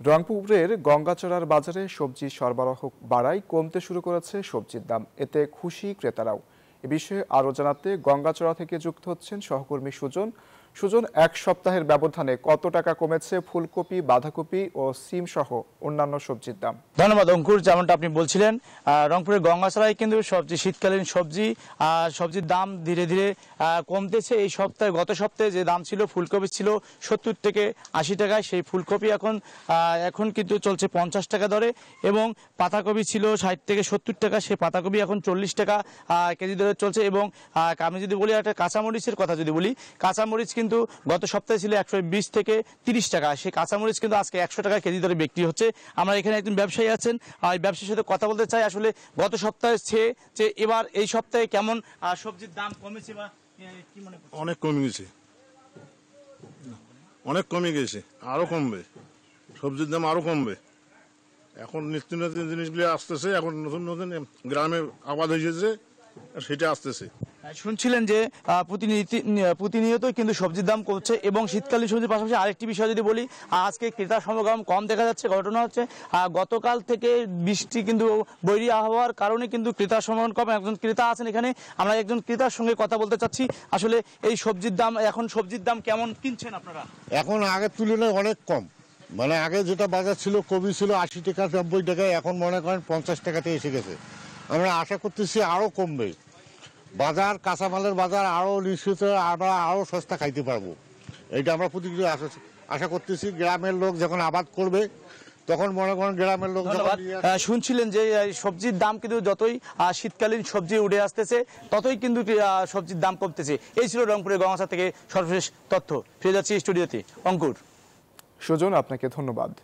রংপুরের গঙ্গাচড়ার বাজারে সবজি সরবরাহ বাড়ায় কমতে শুরু করেছে সবজির দাম। এতে খুশি ক্রেতারাও। এ বিষয়ে আরও জানাতে গঙ্গাচড়া থেকে যুক্ত হচ্ছেন সহকর্মী সুজন। সুজন, এক সপ্তাহের ব্যবধানে কত টাকা কমেছে ফুলকপি, বাঁধাকপি ও সিম সহ অন্যান্য সবজির দাম? ধন্যবাদ অঙ্কুর। যেমনটা আপনি বলছিলেন, রংপুরের গঙ্গাচড়ায় কিন্তু শীতকালীন সবজির দাম ধীরে ধীরে কমতেছে। এই সপ্তাহে, গত সপ্তাহে যে দাম ছিল ফুলকপি ছিল 70 থেকে 80 টাকায়, সেই ফুলকপি এখন কিন্তু চলছে 50 টাকা দরে, এবং পাতাকপি ছিল 60 থেকে 70 টাকা, সেই পাতাকপি এখন 40 টাকা কেজি দরে চলছে। এবং আমি যদি বলি একটা কাঁচামরিচের কথা যদি বলি, কাঁচামরিচ কিন্তু গত সপ্তাহে ছিল 120 থেকে 30 টাকা, সেই কাঁচামরিচ কিন্তু আজকে 100 টাকা কেজি দরে বিক্রি হচ্ছে। আমরা এখানে একজন ব্যবসায়ী আছেন, এই ব্যবসায়ীর সাথে কথা বলতে চাই। আসলে গত সপ্তাহে যে এবার এই সপ্তাহে কেমন সবজির দাম কমেছে বা কি মনে করছেন? অনেক কমে গেছে, অনেক কমে গেছে, আরো কমবে। সবজির দাম আরো কমবে। এখন নিত্য নতুন জিনিসগুলো আসতেছে, এখন নতুন নতুন গ্রামে আবাদ হয়েছে, সেটা আসতেছে। শুনছিলেন যে প্রতিনিয়ত কিন্তু সবজির দাম কমছে, এবং শীতকালীন সবজির পাশাপাশি আরেকটি বিষয় যদি বলি, আজকে ক্রেতার সমাগম কম দেখা যাচ্ছে। ঘটনা হচ্ছে গতকাল থেকে বৃষ্টি কিন্তু বৈরী আবহাওয়ার কারণে কিন্তু ক্রেতার সমাগম কম। একজন ক্রেতা আছেন এখানে, আমরা একজন ক্রেতার সঙ্গে কথা বলতে চাচ্ছি। আসলে এই সবজির দাম কেমন কিনছেন আপনারা? এখন আগের তুলনায় অনেক কম। মানে আগে যেটা বাজার ছিল, কবি ছিল 80 টাকা 90 টাকায়, এখন মনে করেন 50 টাকাতে এসে গেছে। আমরা আশা করতেছি আরও কমবে। বাজার, কাঁচামালের বাজার আরও নিশ্চিত, আমরা আরও সস্তা খাইতে পারবো, এইটা আমরা প্রতিক্রিয়া আশা করতেছি। গ্রামের লোক যখন আবাদ করবে, তখন মনে করেন গ্রামের লোক। শুনছিলেন যে সবজির দাম কিন্তু যতই শীতকালীন সবজি উঠে আসতেছে, ততই কিন্তু সবজির দাম কমতেছে। এই ছিল রংপুরের গঙ্গাচড়া থেকে সর্বশেষ তথ্য। ফিরে যাচ্ছি স্টুডিওতে। অঙ্কুর। সুজন, আপনাকে ধন্যবাদ।